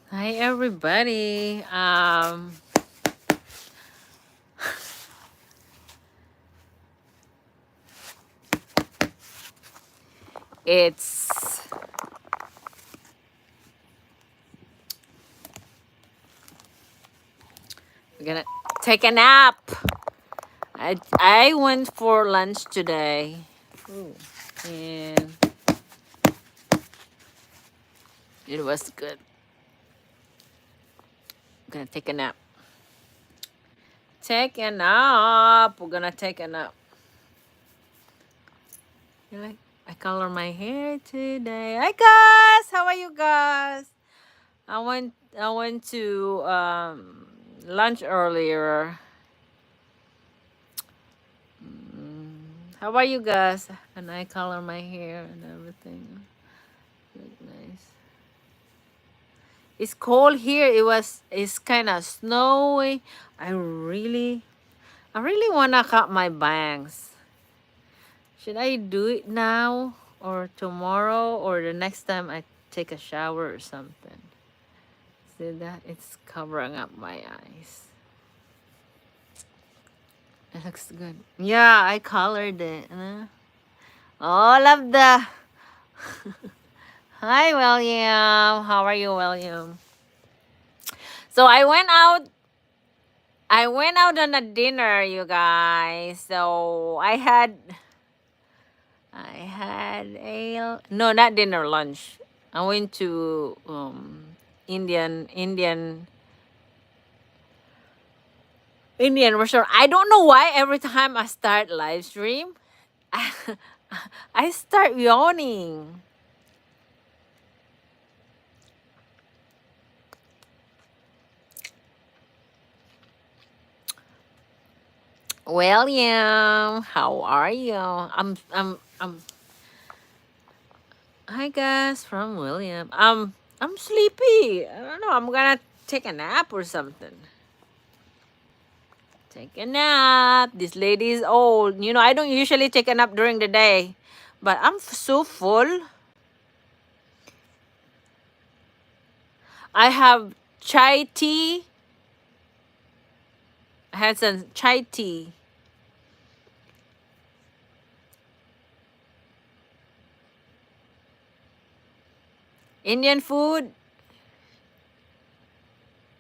Hi everybody. It's we're gonna take a nap. I went for lunch today. Ooh. And it was good. I'm gonna take a nap. Take a nap. We're gonna take a nap. You like I color my hair today. Hi guys, how are you guys? I went to lunch earlier. How about you guys? And I color my hair and everything. Look nice. It's cold here. It's kind of snowy. I really wanna cut my bangs. Should I do it now or tomorrow or the next time I take a shower or something? See that? It's covering up my eyes. It looks good. Yeah, I colored it. All of the Hi, William. How are you, William? So I went out on a dinner, you guys. So I had a no, not dinner, lunch. I went to Indian restaurant. I don't know why every time I start live stream, I start yawning. William, how are you? I'm Hi guys from William. I'm sleepy. I don't know. I'm gonna take a nap or something. Take a nap. This lady is old. I don't usually take a nap during the day, but I'm so full. I have chai tea. I had some chai tea. Indian food.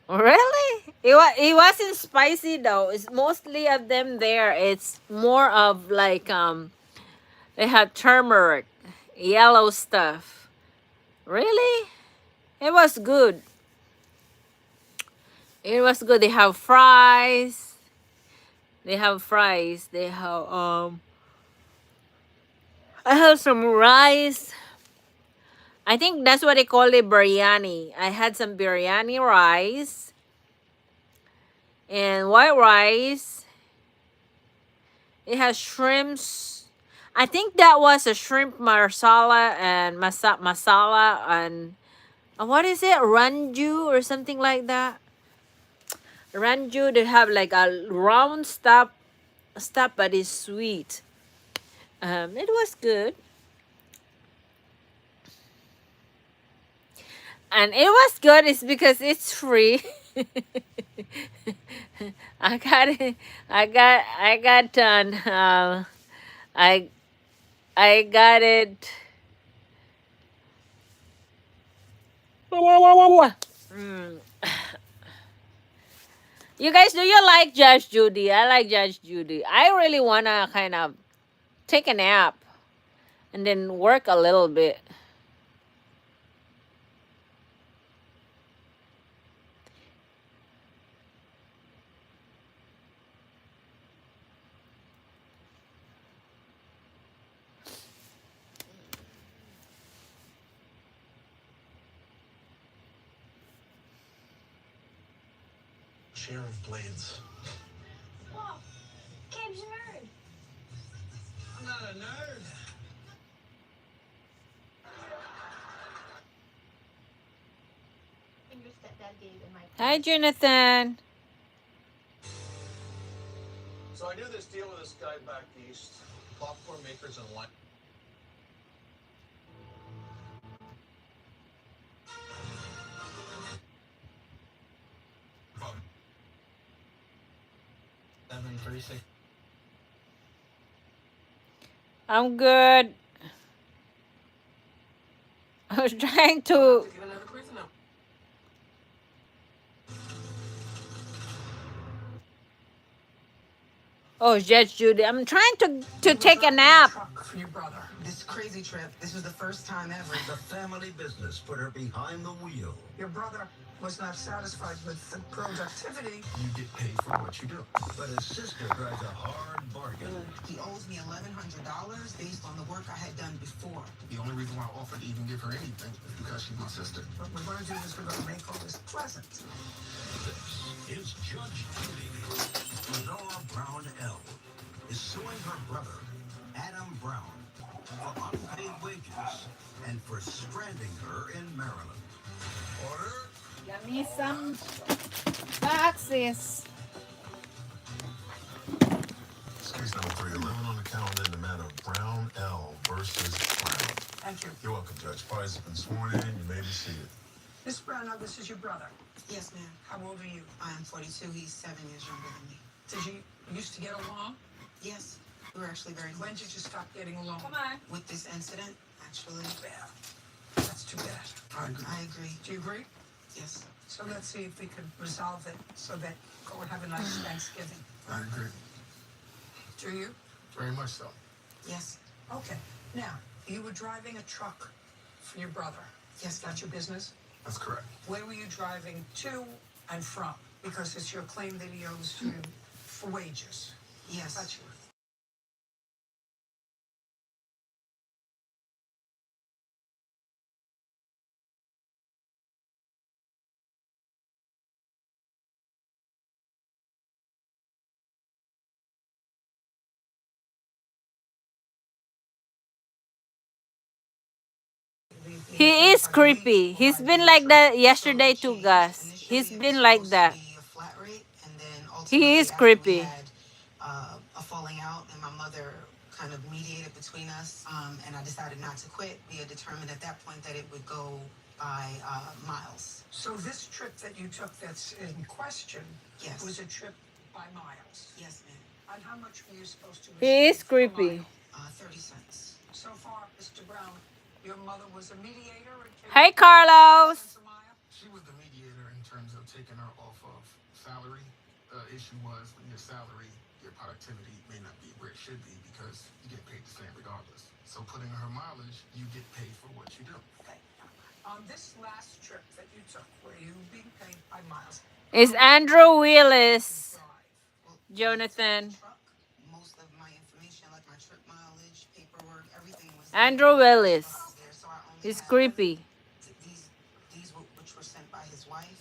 Really? It wasn't spicy though. It's mostly of them there. It's more of like they had turmeric, yellow stuff. Really? It was good. It was good. They have fries. They have fries. They have I have some rice. I think that's what they call it, biryani. I had some biryani rice and white rice. It has shrimps. I think that was a shrimp masala and masala and what is it? Ranju or something like that. Ranju, they have like a round stuff, but it's sweet. It was good, and it was good. It's because it's free. I got it. I got done. I I got it. Mm. You guys, do you like Judge Judy? I like Judge Judy. I really wanna kind of take a nap and then work a little bit. Share of blades. Whoa, Gabe's a nerd. I'm not a nerd. And your stepdad Gabe and my Hi, Jonathan. So I do this deal with this guy back east, popcorn makers and wine. 36. I'm good. I was trying to. Get another prisoner. Oh, Judge Judy, I'm trying to You were take a driving nap. truck for your brother. This crazy trip, this was the first time ever. The family business put her behind the wheel. Your brother was not satisfied with the productivity. You get paid for what you do. But his sister drives a hard bargain. He owes me $1,100 based on the work I had done before. The only reason why I offered to even give her anything is because she's my sister. What we're going to do is we're going to make all this pleasant. This is Judge Judy. Lenora Brown L. is suing her brother, Adam Brown, for unpaid wages and for stranding her in Maryland. Order. Get me some boxes. Case number 311 on the calendar in the matter of Brown L. versus Brown. Thank you. You're welcome, Judge. Parties have been sworn in. You may be seated. Miss Brown, now this is your brother. Yes, ma'am. How old are you? I am 42. He's 7 years younger than me. Did you used to get along? Yes, we were actually very When close. did you stop getting along? Come on. With this incident, actually, Bad. That's too bad. I agree. Do you agree? Yes. So let's see if we can resolve it so that go and have a nice Thanksgiving. I agree. Do you? Very much so. Yes. Okay. Now, you were driving a truck for your brother. Yes, That's your business? That's correct. Where were you driving to and from? Because it's your claim that he owes you for wages. yes. That's your... He is creepy. He's been like that yesterday too, Gus. He's been like that. A flat rate, and then He ultimately is after we creepy. had, a falling out, and my mother kind of mediated between us, and I decided not to quit. We had determined at that point that it would go by miles. So this trip that you took that's in question Yes. was a trip by miles. Yes, ma'am. And how much were you supposed to He is receive per creepy. mile? 30 cents. So far, Mr. Brown, your mother was a mediator? And came Hey, to Carlos. 30 cents a mile? She was the mediator in terms of taking her off of salary. The issue was when your salary, your productivity may not be where it should be because you get paid the same regardless. So putting her mileage, you get paid for what you do. Okay. On this last trip that you took, were you being paid by miles? It's Andrew Willis, Drive. Well, Jonathan. truck, most of my information, like my trip mileage, paperwork, everything was Andrew Willis. there. So I only He's have creepy. these which were sent by his wife,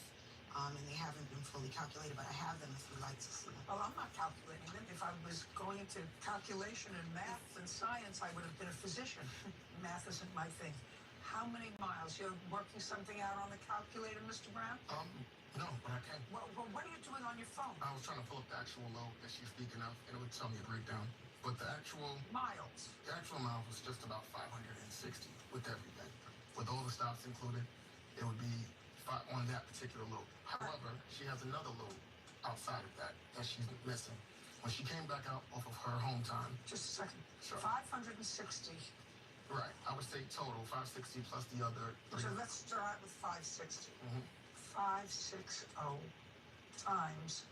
and they haven't been fully calculated, but I have them if you'd like to see them. Well, I'm not calculating them. If I was going into calculation and math and science, I would have been a physician. Math isn't my thing. How many miles? You're working something out on the calculator, Mr. Brown? No, but I can. Well, what are you doing on your phone? I was trying to pull up the actual load that she's speaking of, and it would tell me a breakdown. But the actual Miles. amount was just about 560 with everything. With all the stops included, it would be on that particular load. However, she has another load outside of that she's missing. When she came back out off of her home time, Just a second. Sure. 560. right, I would say total 560 plus the other three. So let's start with 560. Mhm. 560 times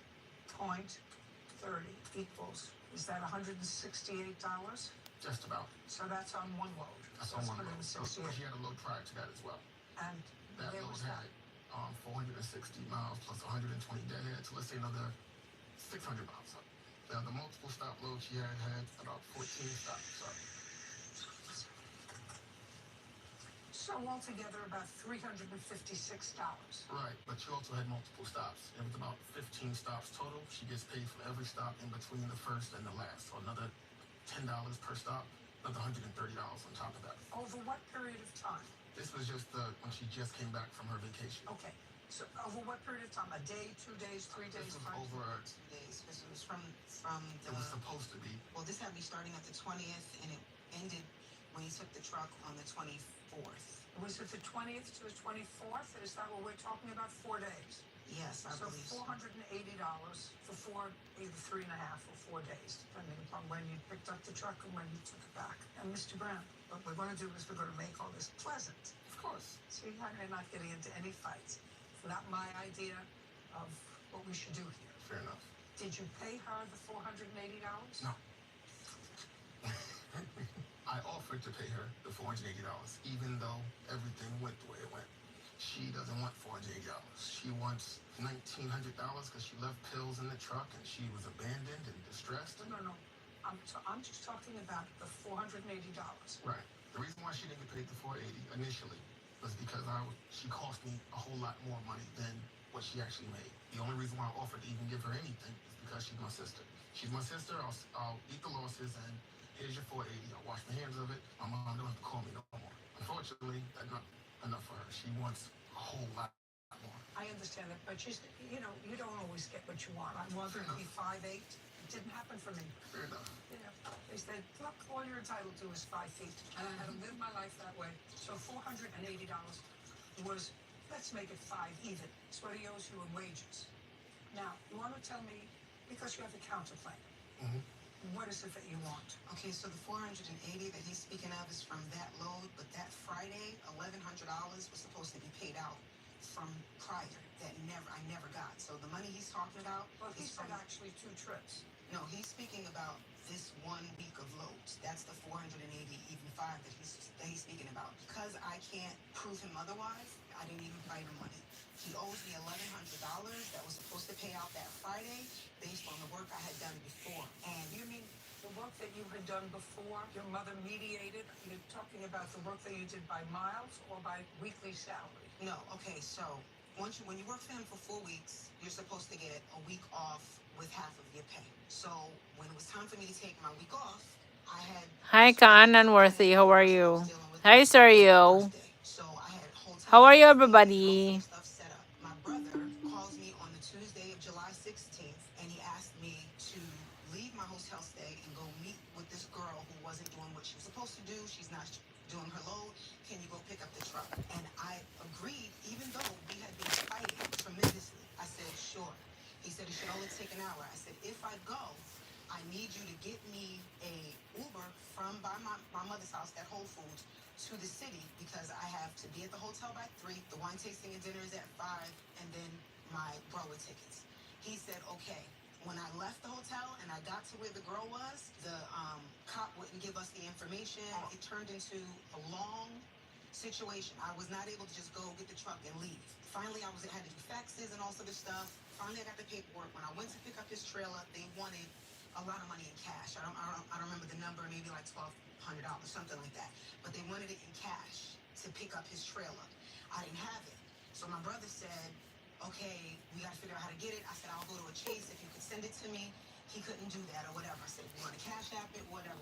0.30 equals, is that $168? Just about. So that's on one load. That's So on it's one load. So 168. she had a load prior to that as well. And That there load was had 460 miles plus 120 deadhead, so let's say another 600 miles up. Now the multiple stop load she had about 14 stops. Sorry. So altogether about $356. Right, but she also had multiple stops. It was about 15 stops total. She gets paid for every stop in between the first and the last. So another $10 per stop, another $130 on top of that. Over what period of time? This was just when she just came back from her vacation. Okay. So over what period of time? A day, 2 days, 3 days? This was 5 over, 2 days. This was from it was supposed to be. well, this had me starting at the 20th, and it ended when he took the truck on the 24th. Was it the 20th to the 24th? Is that what we're talking about? 4 days. Yes, I So believe so. $480 for either 3.5 or 4 days, depending upon when you picked up the truck and when you took it back. And Mr. Brown, what we're going to do is we're going to make all this pleasant. Of course. See, I'm not getting into any fights. It's not my idea of what we should do here. Fair enough. Did you pay her the $480? No. I offered to pay her the $480, even though everything went the way it went. She doesn't want $480. She wants $1,900 because she left pills in the truck and she was abandoned and distressed. No. I'm just talking about the $480. Right. The reason why she didn't get paid the $480 initially was because she cost me a whole lot more money than what she actually made. The only reason why I offered to even give her anything is because she's my sister. She's my sister. I'll eat the losses and here's your $480. I'll wash my hands of it. My mom don't have to call me no more. Unfortunately, that's not enough for her. She wants a whole lot more. I understand that, but you don't always get what you want. I wanted to be 5'8". It didn't happen for me. Fair enough. They said, look, all you're entitled to is 5 feet. And I had to live my life that way. So $480 was, let's make it 5 even. It's what he owes you in wages. Now, you want to tell me, because you have a counterclaim, what is it that you want? Okay, so the $480 that he's speaking of is from that load, but that Friday, $1,100 was supposed to be paid out from prior that I never got. So the money he's talking about Well, he is said from actually 2 trips. No, he's speaking about this 1 week of loads. That's the 480 even 5 that he's speaking about. Because I can't prove him otherwise, I didn't even fight him on it. He owes me $1,100 that was supposed to pay out that Friday based on the work I had done before. And You mean the work that you had done before, your mother mediated? You're talking about the work that you did by miles or by weekly salary? no, okay, so when you work for him for 4 weeks, you're supposed to get a week off with half of your pay. So when it was time for me to take my week off, I had Hi, Con Unworthy. How are you? Hi, sir. You. So I had hotel. How are you, everybody? Stuff set up. My brother calls me on the Tuesday of July 16th, and he asked me to leave my hotel stay and go meet with this girl who wasn't doing what she was supposed to do. She's not doing her load. Can you go pick up the truck? And I agreed, even though we had been fighting tremendously. I said, sure. He said, it should only take an hour. I said, if I go, I need you to get me a Uber from by my mother's house at Whole Foods to the city because I have to be at the hotel by 3. The wine tasting and dinner is at 5, and then my Broadway tickets. He said, okay. When I left the hotel and I got to where the girl was, the cop wouldn't give us the information. It turned into a long situation. I was not able to just go get the truck and leave. Finally, I had to do faxes and all sort of stuff. Finally, I got the paperwork. When I went to pick up his trailer, they wanted a lot of money in cash. I don't remember the number, maybe like $1,200, something like that. But they wanted it in cash to pick up his trailer. I didn't have it. So my brother said, okay, we got to figure out how to get it. I said, I'll go to a Chase if you could send it to me. He couldn't do that or whatever. I said, you want to cash app it, whatever.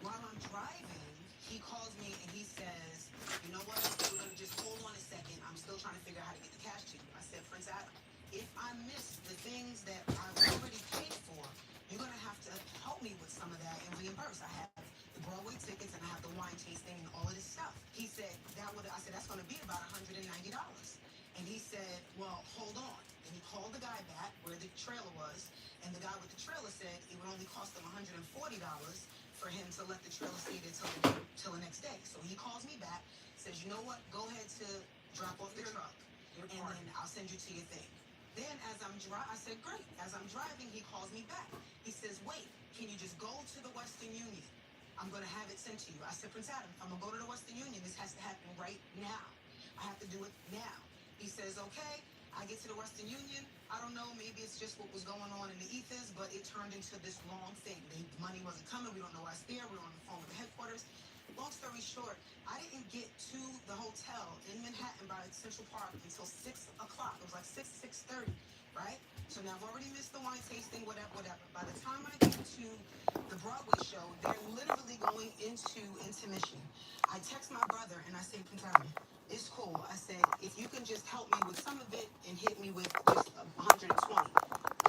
While I'm driving, he calls me and he says, you know what, we're going to just hold on a second. I'm still trying to figure out how to get the cash to you. I said, Prince Adam, if I miss the things that I've already paid for, you're going to have to help me with some of that and reimburse. I have the Broadway tickets and I have the wine tasting and all of this stuff. He said, I said, that's going to be about $190. And he said, well, hold on. And he called the guy back where the trailer was, and the guy with the trailer said it would only cost him $140 for him to let the trailer stay there till the next day. So he calls me back, says, you know what, go ahead to drop off the truck, and then I'll send you to your thing. Then I said, great. As I'm driving, he calls me back. He says, wait, can you just go to the Western Union? I'm going to have it sent to you. I said, Prince Adam, I'm going to go to the Western Union. This has to happen right now. I have to do it now. He says, okay. I get to the Western Union. I don't know, maybe it's just what was going on in the ethers, but it turned into this long thing. The money wasn't coming. We don't know why it's there. We were on the phone with the headquarters. Long story short, I didn't get to the hotel in Manhattan by Central Park until 6 o'clock. It was like 6:30, right? So now I've already missed the wine tasting, whatever. By the time I get to the Broadway show, they're literally going into intermission. I text my brother and I say, Prince, it's cool. I said, if you can just help me with some of it and hit me with just 120.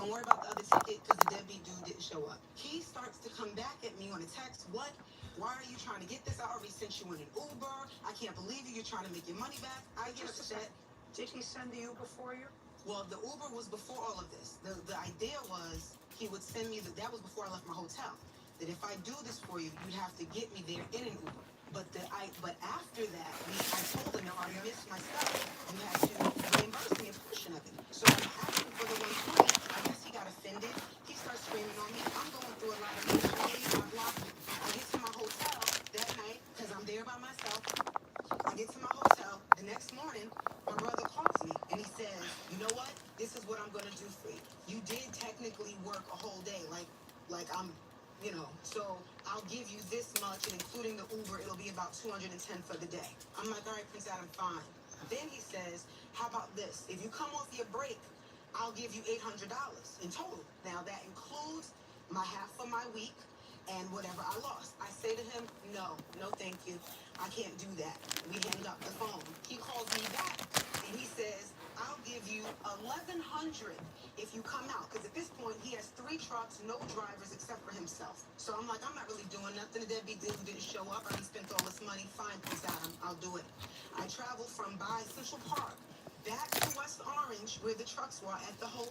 Don't worry about the other ticket because the deadbeat dude didn't show up. He starts to come back at me on a text. What? Why are you trying to get this? I already sent you in an Uber. I can't believe you. You're trying to make your money back. I get upset. Did he send the Uber for you? Well, the Uber was before all of this. The idea was he would send me, that was before I left my hotel, that if I do this for you, you'd have to get me there in an Uber. But after that, I told him, no, I missed my stuff. You had to reimburse me a portion of it. So I'm asking for the 120. I guess he got offended. He starts screaming on me. I'm going through a lot of emotional. I blocked him. I get to my hotel that night because I'm there by myself. I get to my hotel the next morning. My brother calls me and he says, you know what? This is what I'm going to do for you. You did technically work a whole day. Like I'm, so I'll give you this much, and including the Uber, it'll be about 210 for the day. I'm like, all right, Prince Adam, fine. Then he says, how about this? If you come off your break, I'll give you $800 in total. Now that includes my half of my week and whatever I lost. I say to him, no, thank you. I can't do that. We hang up the phone. He calls me back and he says, I'll give you $1,100 if you come out. Because at this point, he has 3 trucks, no drivers except for himself. So I'm like, I'm not really doing nothing. The deadbeat dude didn't show up. I spent all this money. Fine, Prince Adam, I'll do it. I travel from by Central Park back to West Orange, where the trucks were at the Whole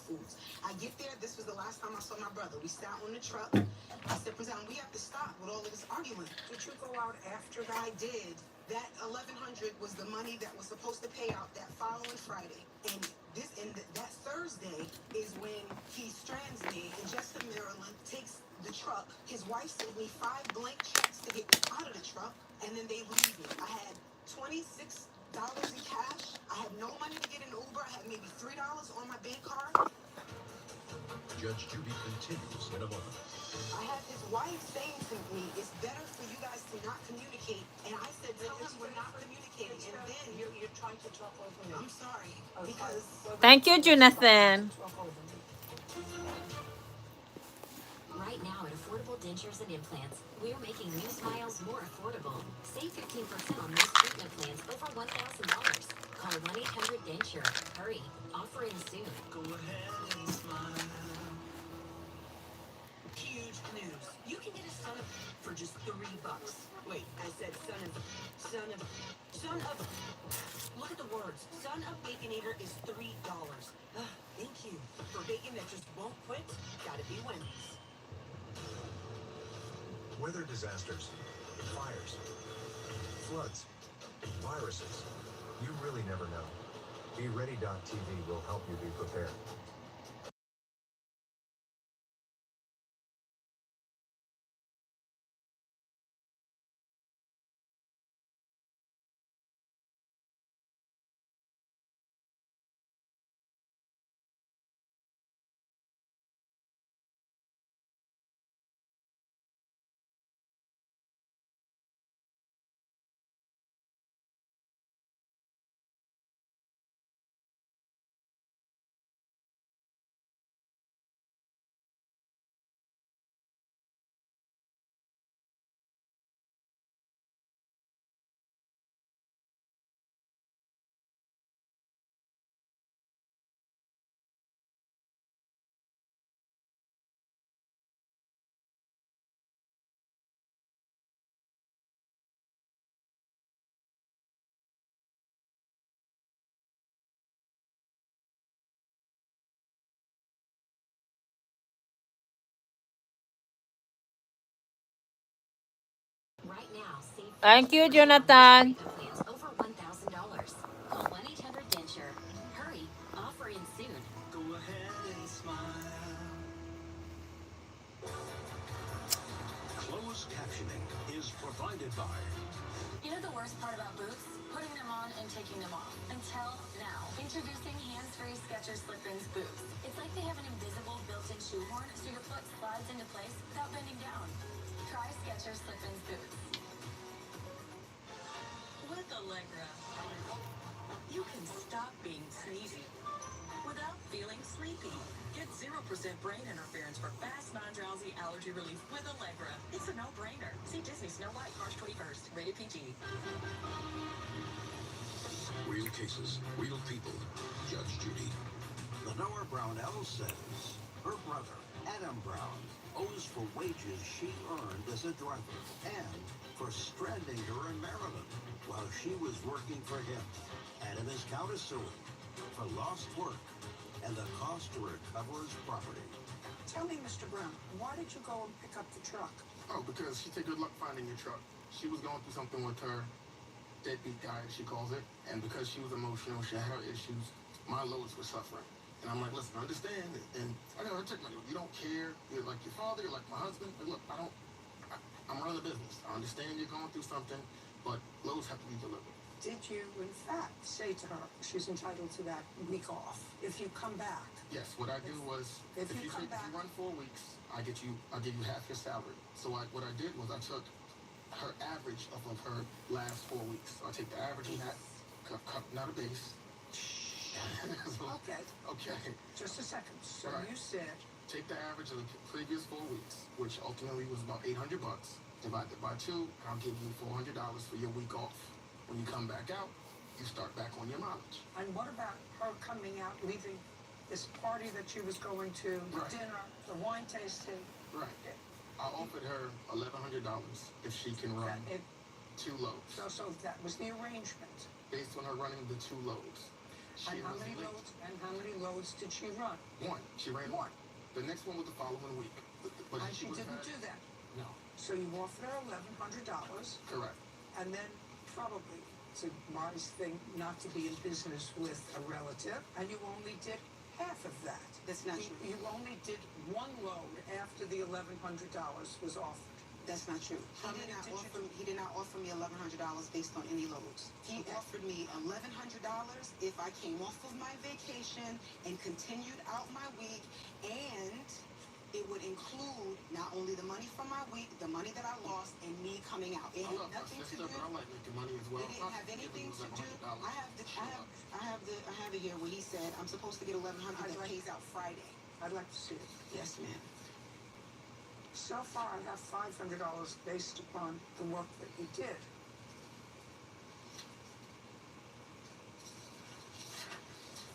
Foods. I get there. This was the last time I saw my brother. We sat on the truck. I said, Prince Adam, we have to stop with all of this arguing. Did you go out after that? I did. That $1,100 was the money that was supposed to pay out that following Friday. And that Thursday is when he strands me in Jessup, Maryland, takes the truck. His wife sent me 5 blank checks to get me out of the truck, and then they leave me. I had $26 in cash. I had no money to get an Uber. I had maybe $3 on my bank card. Judge Judy continues in a moment. I had his wife saying to me, it's better for you guys to not communicate. And I said, tell him we're not communicating. And then You're trying to talk over me. I'm sorry, because Thank you, Jonathan. Talk over me. Right now at Affordable Dentures and Implants, we're making new smiles more affordable. Save 15% on most treatment plans over $1,000. Call 1-800-DENTURE. Hurry. Offer ends soon. Go ahead and smile. Huge news. You can get a son of for just $3. Wait, I said son of. Look at the words. Son of Baconator is $3. Thank you. For bacon that just won't quit, gotta be Wendy's. Weather disasters, fires, floods, viruses. You really never know. BeReady.tv will help you be prepared. Right now, save Thank you, 15% on most Jonathan. treatment plans over $1,000. Call 1-800-DENTURE. Hurry. Offer ends soon. Go ahead and smile. Closed captioning is provided by You know the worst part about boots? Putting them on and taking them off. Until now. Introducing hands-free Skechers Slip-ins boots. It's like they have an invisible built-in shoehorn so your foot slides into place without bending down. Try Skechers Slip-ins boots. With Allegra, you can stop being sneezy without feeling sleepy. Get 0% brain interference for fast, non-drowsy allergy relief with Allegra. It's a no-brainer. See Disney Snow White, March 21st. Rated PG. Real Cases, Real People. Judge Judy. Lenore Brownell says her brother, Adam Brown, owes for wages she earned as a driver and for stranding her in Maryland while she was working for him. Adam is countersuing for lost work and the cost to recover his property. Tell me, Mr. Brown, why did you go and pick up the truck? Oh, because she said good luck finding your truck. She was going through something with her deadbeat guy, as she calls it, and because she was emotional, she had her issues, my loads were suffering. And I'm like, listen, understand, and I gotta check my, you don't care, you're like your father, you're like my husband, but look, I'm running a business. I understand you're going through something, but loads have to be delivered. Did you, in fact, say to her she's entitled to that week off if you come back? Yes, what I do was, if you run 4 weeks, I'll give you half your salary. So what I did was I took her average of her last 4 weeks. So I take the average of that, not a base. Okay. Okay. Just a second. So Right. you said Take the average of the previous 4 weeks, which ultimately was about $800. Divide it by 2, I'll give you $400 for your week off. When you come back out, you start back on your mileage. And what about her coming out, leaving this party that she was going to, the Right. dinner, the wine tasting? Right. I offered her $1,100 if she can run It, 2 loads. so that was the arrangement. Based on her running the 2 loads. And how was many late. loads? And how many loads did she run? 1. She ran 1. The next one was the following week. But And she was didn't bad. do that. No. So you offered her $1,100, Correct. and then probably it's a wise thing not to be in business with a relative, and you only did half of that. That's not true. You only did 1 load after the $1,100 was offered. That's not true. How many did you do? He did not offer me $1,100 based on any loads. He Okay. offered me $1,100 if I came off of my vacation and continued out my week, and it would include not only the money from my week, the money that I lost, and me coming out. It I had love my nothing to sister, do. but I like making money as well. It didn't have anything to do. I have it here where he said I'm supposed to get $1,100 that pays out Friday. I'd like to see it. Yes, ma'am. So far, I have $500 based upon the work that you did.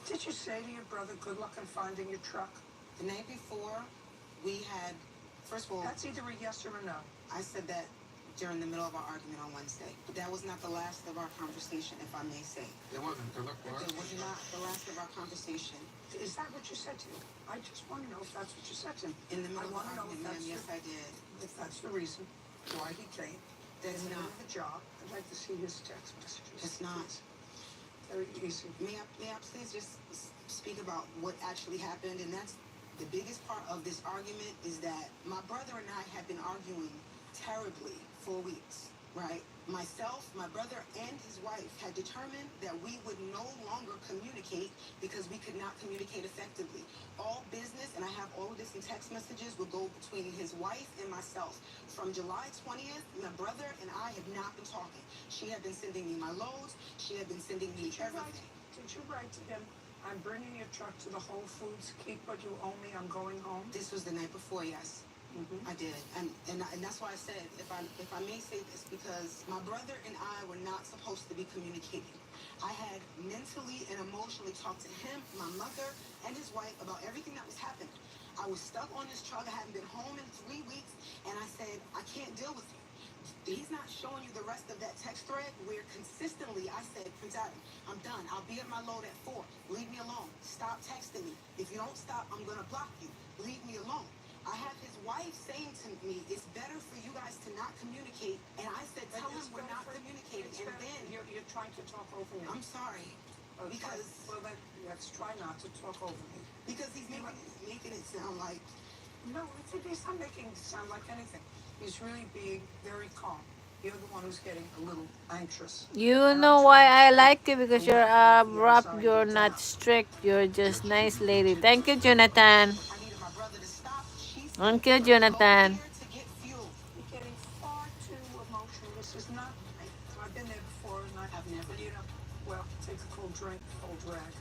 Did you say to your brother, good luck in finding your truck? The night before, we had, first of all, That's either a yes or a no. I said that during the middle of our argument on Wednesday. But that was not the last of our conversation, if I may say. It wasn't. It was not the last of our conversation. Is that what you said to him? I just want to know if that's what you said to him. In the middle of want the to know if argument, that's ma'am, yes, the, I did. if that's the reason why he came. That's in the middle not. of the job. I'd like to see his text messages. It's not. Please. Very easy. May I please just speak about what actually happened? And that's the biggest part of this argument is that my brother and I had been arguing terribly for weeks, right? Myself, my brother, and his wife had determined that we would no longer communicate because we could not communicate effectively. All business, and I have all of this in text messages, would go between his wife and myself. From July 20th, my brother and I have not been talking. She had been sending me my loads. She had been sending me everything. Did you write to him, I'm bringing your truck to the Whole Foods, keep what you owe me, I'm going home? This was the night before, yes. Mm-hmm. I did, and that's why I said if I may say this, because my brother and I were not supposed to be communicating. I had mentally and emotionally talked to him, my mother, and his wife about everything that was happening. I was stuck on this truck. I hadn't been home in 3 weeks, and I said I can't deal with you. He's not showing you the rest of that text thread where consistently I said, Prince Adam, I'm done. I'll be at my load at 4. Leave me alone. Stop texting me. If you don't stop, I'm gonna block you. Leave me alone. I have his wife saying to me, it's better for you guys to not communicate. And I said, tell him we're not communicating. And then You're trying to talk over me. I'm sorry. Because Let's try not to talk over me. because he's making it sound like No, he's not making it sound like anything. He's really being very calm. You're the one who's getting a little anxious. You know why I like you, because you're abrupt, you're not strict, you're just nice lady. Thank you, Jonathan. I needed my brother to stop. She said, Thank you, Jonathan. go here to get fuel. You're getting far too emotional. This is not. I've been there before, and I've never. You know, well, take a cold drink, cold drag.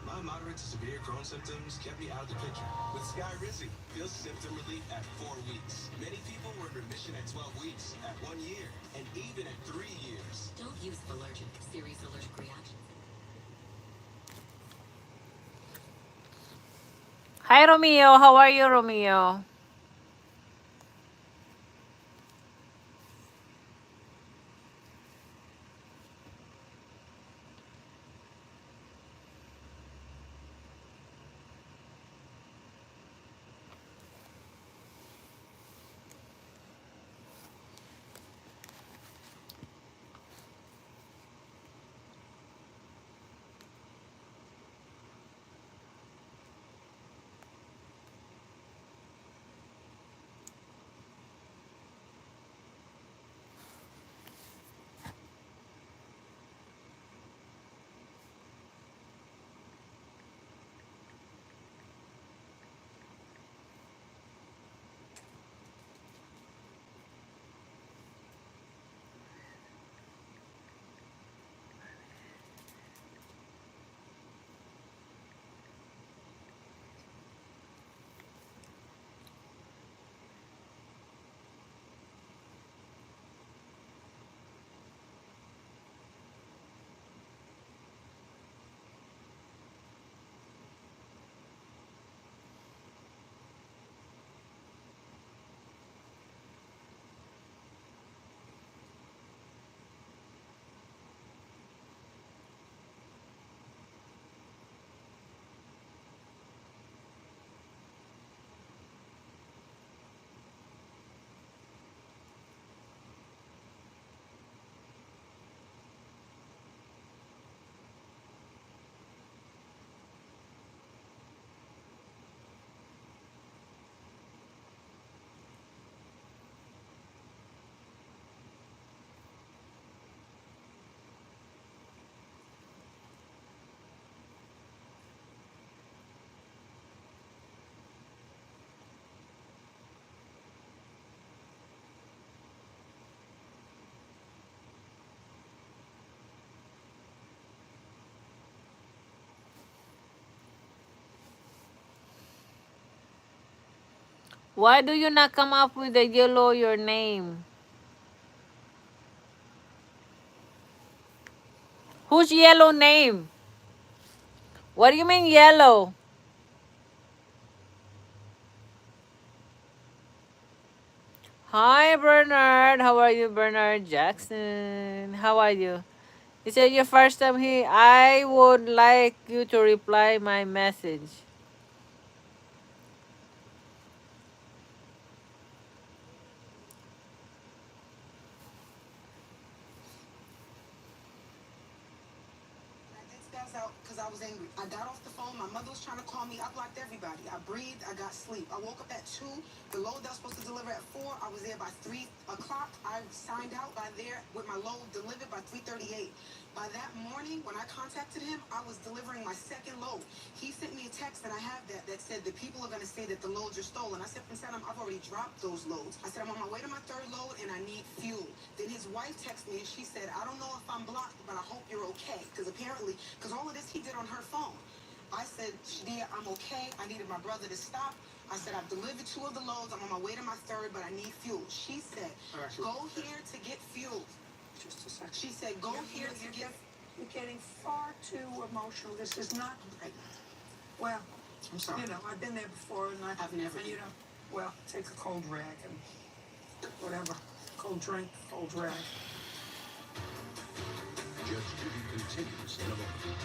My moderate to severe Crohn's symptoms kept me out of the picture. With Skyrizi, feel symptom relief at 4 weeks. Many people were in remission at 12 weeks, at 1 year, and even at 3 years. Don't use allergic, serious allergic reactions. Hi, Romeo. How are you, Romeo? Why do you not come up with the yellow your name? Who's yellow name? What do you mean yellow? Hi, Bernard. How are you, Bernard Jackson? How are you? Is it your first time here? I would like you to reply my message. I did spaz out because I was angry. I got off the phone. My mother was trying to call me. I blocked everybody. I breathed. I got sleep. I woke up at 2. The load that was supposed to deliver at 4, I was there by 3 o'clock. I signed out by there with my load delivered by 3:38. By that morning, when I contacted him, I was delivering my second load. He sent me a text, and I have that said the people are going to say that the loads are stolen. I said, I've already dropped those loads. I said, I'm on my way to my third load, and I need fuel. Then his wife texted me, and she said, I don't know if I'm blocked, but I hope you're okay. Because all of this he did on her phone. I said, Shadia, I'm okay. I needed my brother to stop. I said, I've delivered 2 of the loads. I'm on my way to my third, but I need fuel. She said, go here to get fuel. Just a second. She said, go here to get... You're getting far too emotional. This is not pregnant. Well, I'm sorry. I've been there before, and I've never been. well, take a cold rag and whatever. Cold drink, cold rag. Judge Judy continues in a moment.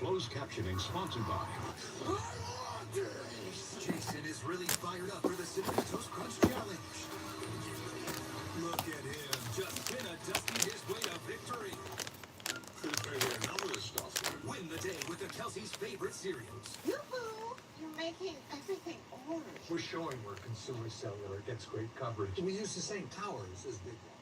Closed captioning sponsored by... Jason is really fired up for the Cinnamon Toast Crunch Challenge. Look at him, just gonna dusting his way to victory. Win the day with the Kelsey's favorite cereals. Yoo-hoo! You're making everything orange. We're showing where consumer cellular gets great coverage. We use the same towers as Big One.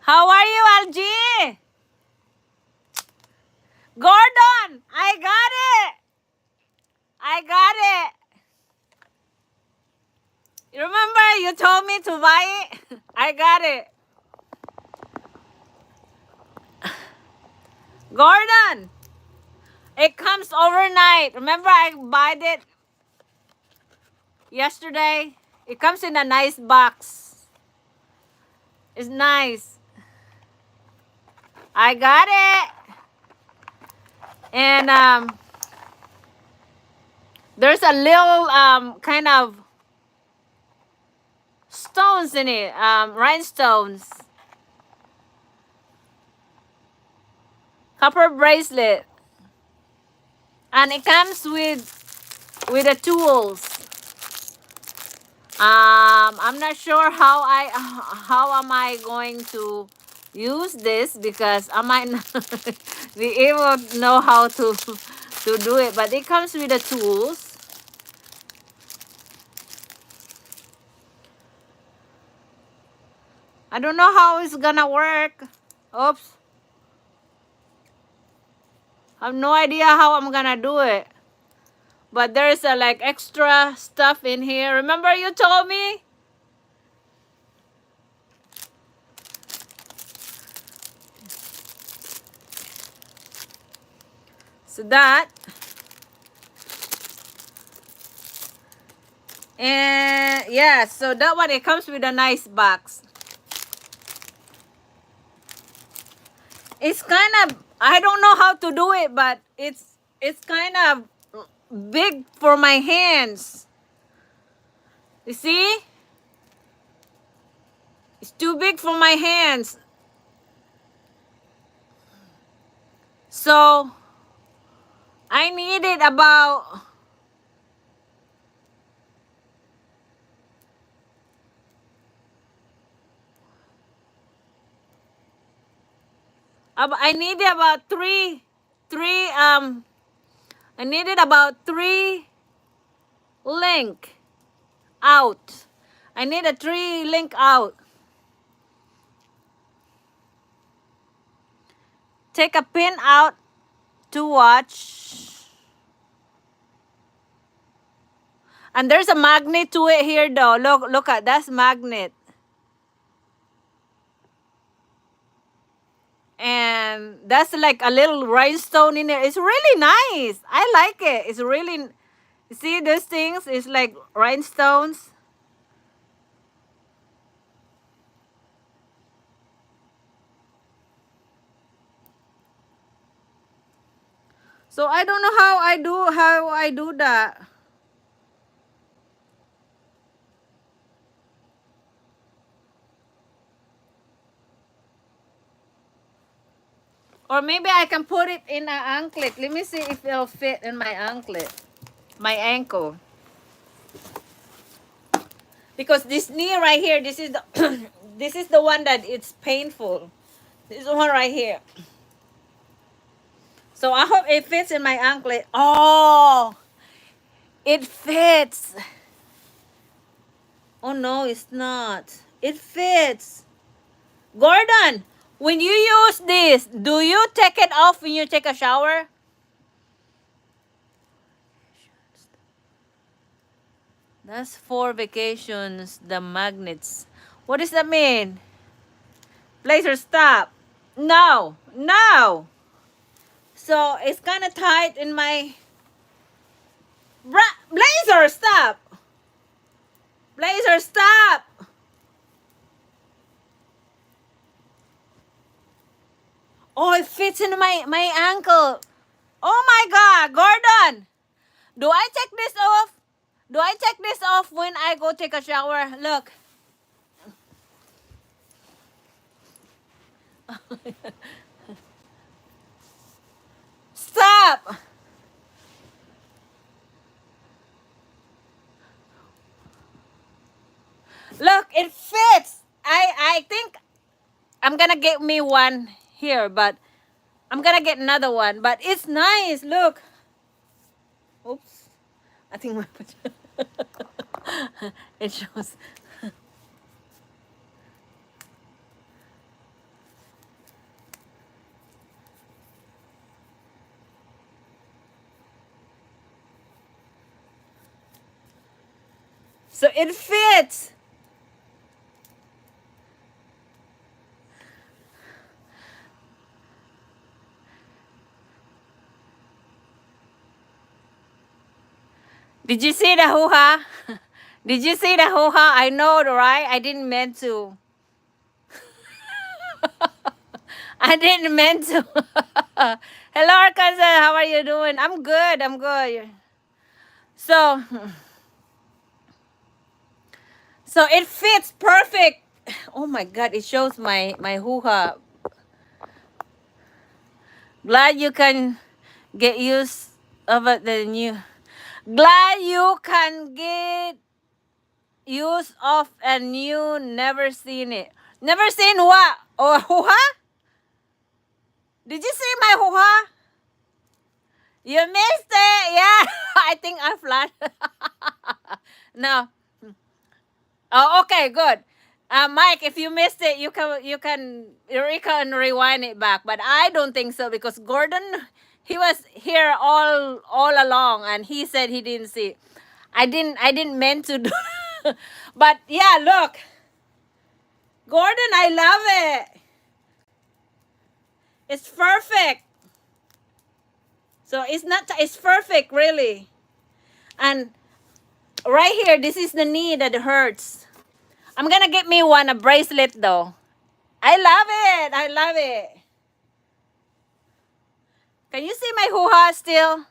How are you, Algie? Gordon, I got it. I got it. You remember you told me to buy it? I got it. Gordon, it comes overnight. Remember I bought it yesterday? It comes in a nice box. It's nice. I got it. And there's a little kind of stones in it, rhinestones. Copper bracelet. And it comes with the tools. I'm not sure how am I going to use this, because I might not be able to know how to do it, but it comes with the tools. I don't know how it's gonna work. Oops. I have no idea how I'm gonna do it. But there's a like extra stuff in here. Remember you told me? So that. And yeah, so that one, it comes with a nice box. It's kind of, I don't know how to do it, but it's kind of big for my hands. You see? It's too big for my hands. So I needed about I needed about three I needed about 3 link out. I need a 3 link out. Take a pin out to watch. And there's a magnet to it here though. Look at that's magnet. And that's like a little rhinestone in there. It's really nice. I like it. It's really, you see these things? It's like rhinestones. So I don't know how I do that. Or maybe I can put it in an anklet. Let me see if it'll fit in my anklet. My ankle. Because this knee right here, this is the this is the one that it's painful. This one right here. So I hope it fits in my anklet. Oh, it fits. Oh no, it's not. It fits. Gordon, when you use this, do you take it off when you take a shower? That's for vacations, the magnets. What does that mean? Blazer, stop. No, no. So it's kind of tight in my... Blazer, stop. Blazer, stop. Oh, it fits in my ankle. Oh my God, Gordon. Do I take this off? Do I take this off when I go take a shower? Look. Stop. Look, it fits. I think I'm gonna get me one here, but I'm gonna get another one. But it's nice. Look. Oops. I think my it shows. So it fits. Did you see the hoo-ha? Did you see the hoo-ha? I know, right? I didn't mean to. I didn't mean to. Hello, Arkansas. How are you doing? I'm good. I'm good. So it fits perfect. Oh my God! It shows my hoo-ha. Glad you can get used of it. The new. Glad you can get used of a new. Never seen it. Never seen what? Oh, hoo-ha? Did you see my hoo-ha? You missed it. Yeah. I think I flat. No. Oh, okay, good. Mike, if you missed it, you can rewind it back. But I don't think so because Gordon, he was here all along, and he said he didn't see it. I didn't mean to do. But yeah, look, Gordon, I love it. It's perfect. So it's not. It's perfect, really. And right here, this is the knee that hurts. I'm gonna get me a bracelet though. I love it. I love it. Can you see my hoo-ha still?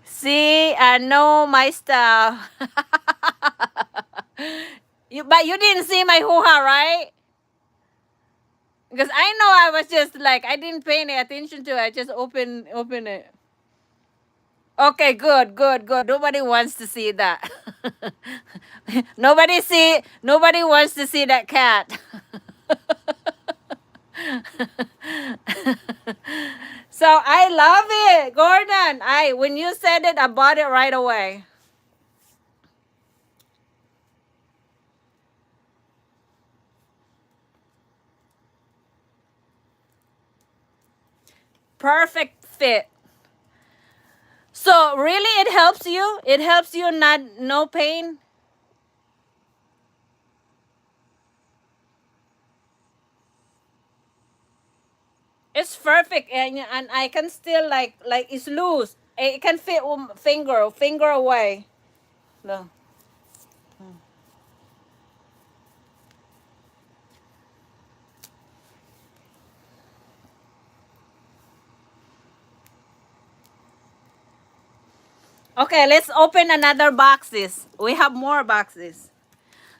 See, I know my stuff. But you didn't see my hoo-ha, right? Because I know I was just like, I didn't pay any attention to it. I just open it. Okay, good. Nobody wants to see that. Nobody wants to see that cat. So I love it, Gordon. When you said it, I bought it right away. Perfect fit. So really, it helps you. It helps you no pain. It's perfect, and I can still like it's loose. It can fit finger away. Look. Okay, let's open another boxes. We have more boxes.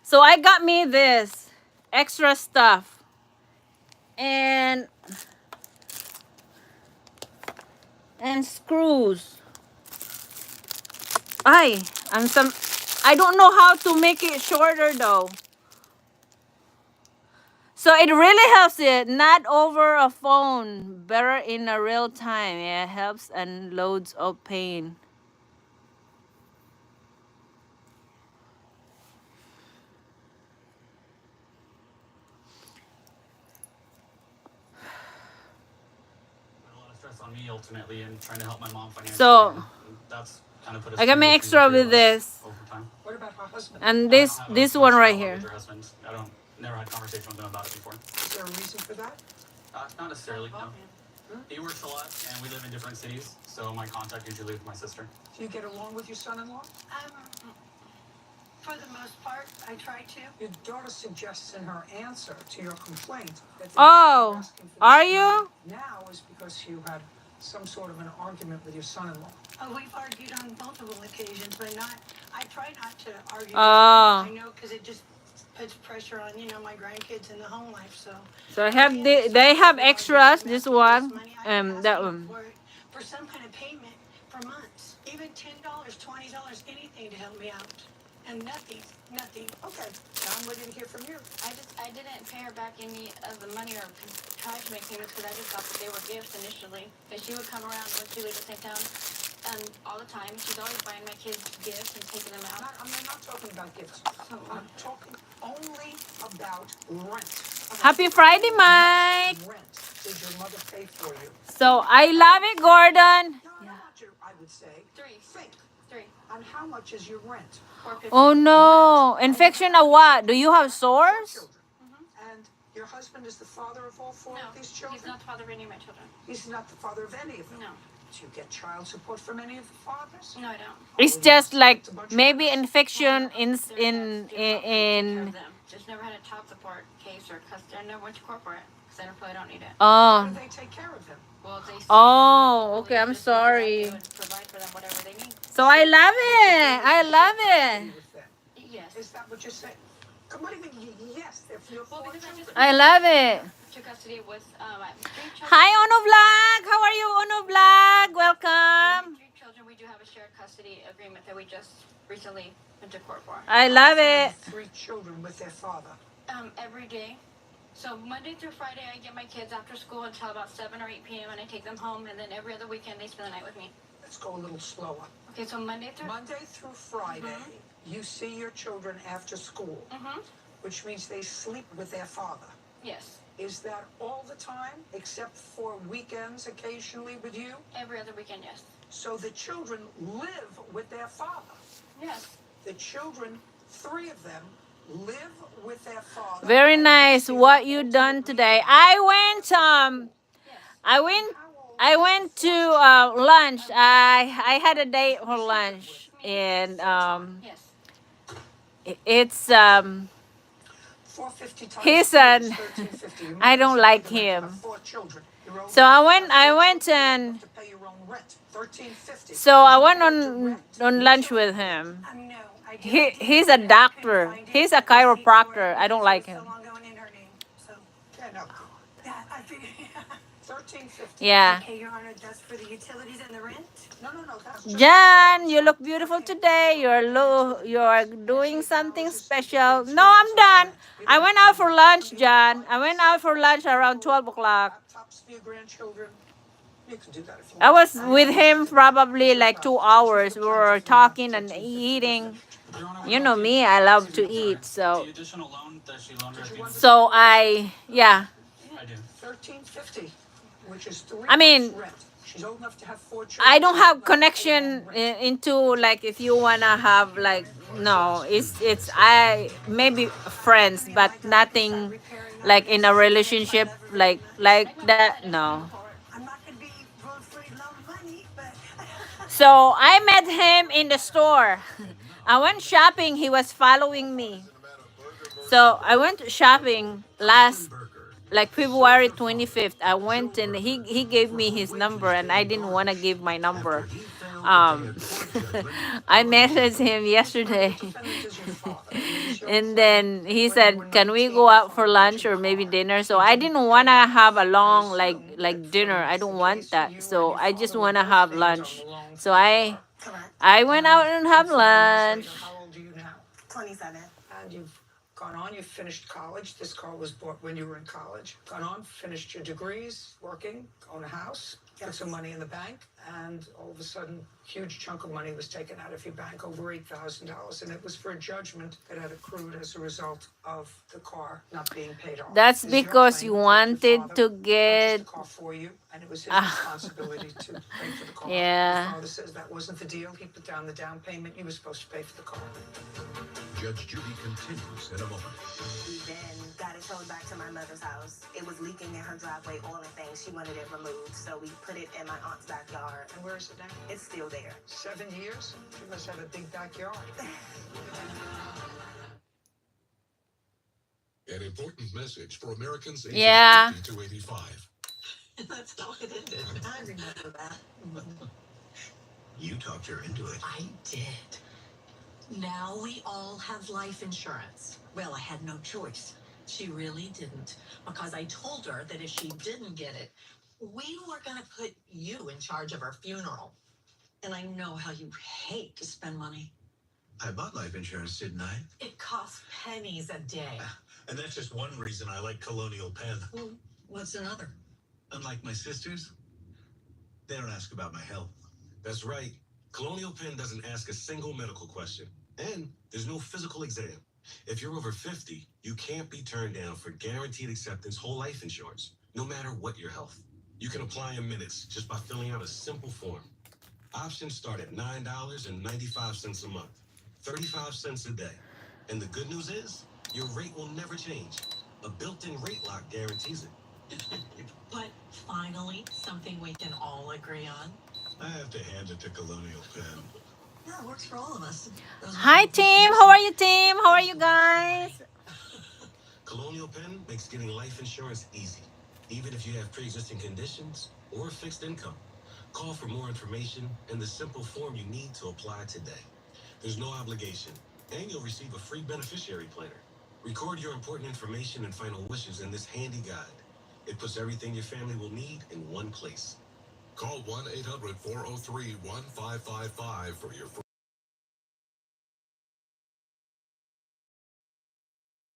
So I got me this extra stuff and screws. And some. I don't know how to make it shorter though. So it really helps it, not over a phone, better in a real time. Yeah, it helps and loads of pain. A lot of stress on me ultimately and trying to help my mom financially. So That's kind of put us I got me extra with this. Over time. What about her husband? And this one right here. With her husband. Never had conversation with him about it before. Is there a reason for that? Not necessarily, no. He works a lot, and we live in different cities, so my contact usually with my sister. Do you get along with your son-in-law? For the most part, I try to. Your daughter suggests in her answer to your complaint that the Oh, reason you're asking for are this you? money now is because you had some sort of an argument with your son-in-law. Oh, we've argued on multiple occasions, but I try not to argue. Oh. I know, because it just puts pressure on, my grandkids and the home life, so. So I have they have extras. This one, that one. For some kind of payment for months, even $10, $20, anything to help me out. And nothing. Okay, now I'm waiting to hear from you. I didn't pay her back any of the money or try to make payments because I just thought that they were gifts initially. But she would come around when she lived in St. Town all the time. She's always buying my kids gifts and taking them out. I'm not talking about gifts. I'm talking only about rent. Happy Friday, Mike. Rent. Did your your mother pay for you? So I love it, Gordon. No, I don't want you, I would say. Three. Think. Three. On how much is your rent? 450. Oh no. Infection of what? Do you have sores? Children. And your husband is the father of all four No, of these children? he's not the father of any of my children. He's not the father of any of them? No. Do you get child support from any of the fathers? No, I don't. It's just like maybe infection in in. Just never had a child support case or custody. I never went to court for it because I probably don't need it. How Oh. do they take care of him? Well, they. Oh, okay, I'm sorry. They would provide for them whatever they need. So I love it. I love it. Yes. Is that what you're saying? What do you mean, yes, if you're Well, four because I just children? I love it. took custody with 3 children. Hi, Ono Vlog. How are you, Ono Vlog? Welcome. 3 children. We do have a shared custody agreement that we just recently went to court for. I love it. 3 children with their father. Every day. So Monday through Friday, I get my kids after school until about 7 or 8 p.m. and I take them home. And then every other weekend, they spend the night with me. Let's go a little slower. Okay, so Monday through Friday, you see your children after school, which means they sleep with their father. Yes. Is that all the time, except for weekends occasionally with you? Every other weekend, yes. So the children live with their father. Yes. The children, 3 of them, live with their father. Very nice. What you done today? I went to lunch. I had a date for lunch, and Yes. it's 450 times he's 3 an is 1350. Your I mother don't said like you're gonna have him. 4 children. Your own- So I went You have and to pay your own rent. 1350. so I went on lunch with him. No, I did. He's a doctor. He's a chiropractor. I don't like him. Yeah, no. Yeah, I figured. 1350. Yeah. Okay, Your Honor, that's for the utilities and the rent? No, that's just Jan, you look beautiful today. You're doing something special. No, I'm done. I went out for lunch, Jan. I went out for lunch around 12 o'clock. laptops for your grandchildren. You can do that if you I want. was with him probably like 2 hours. We were talking and eating. Your Honor, You know me, I love to eat. the So additional loan that she loaned her at the end of yeah. I do. 1350, which is 3 I mean, months rent. She's old enough to have 4 children. I don't She's have old enough to pay connection her own rent. into like if you wanna have like no, it's I maybe friends, but nothing like in a relationship like that. No. I'm not going to be road-free loan money, but... So I met him in the store. I went shopping. He was following me. So I went shopping last like February 25th. I went and he gave me his number and I didn't want to give my number. I messaged him yesterday and then he said, can we go out for lunch or maybe dinner? So I didn't want to have a long like dinner. I don't want that. So I just want to have lunch. So I went out and have lunch. How old are you now? 27. And you've gone on, you've finished college. This car was bought when you were in college. Gone on, finished your degrees, working, own a house, put some money in the bank, and all of a sudden, huge chunk of money was taken out of your bank, over $8,000, and it was for a judgment that had accrued as a result of the car not being paid off. That's Is your because claim you that your wanted father to purchased get the car for you, and it was his responsibility to pay for the car. Yeah. Your father says that wasn't the deal. He put down the down payment. You were supposed to pay for the car. Judge Judy continues in a moment. We then got it towed back to my mother's house. It was leaking in her driveway, oil and things. She wanted it removed, so we put it in my aunt's backyard. And where is it now? It's still there. 7 years? She must have a big backyard. An important message for Americans aged Yeah. 50 to 85. That's how it ended. I remember that. You talked her into it. I did. Now we all have life insurance. Well, I had no choice. She really didn't, because I told her that if she didn't get it, we were going to put you in charge of her funeral. And I know how you hate to spend money. I bought life insurance, didn't I? It costs pennies a day. And that's just one reason I like Colonial Penn. Well, what's another? Unlike my sisters, they don't ask about my health. That's right. Colonial Penn doesn't ask a single medical question. And there's no physical exam. If you're over 50, you can't be turned down for guaranteed acceptance whole life insurance. no matter what your health. You can apply in minutes just by filling out a simple form. Options start at $9.95 a month, 35 cents a day. And the good news is, your rate will never change. A built-in rate lock guarantees it. But finally, something we can all agree on. I have to hand it to Colonial Penn. Yeah, it works for all of us. Hi, team. How are you, team? How are you guys? Colonial Penn makes getting life insurance easy, even if you have pre-existing conditions or fixed income. Call for more information and the simple form you need to apply today. There's no obligation, and you'll receive a free beneficiary planner. Record your important information and final wishes in this handy guide. It puts everything your family will need in one place. Call 1-800-403-1555 for your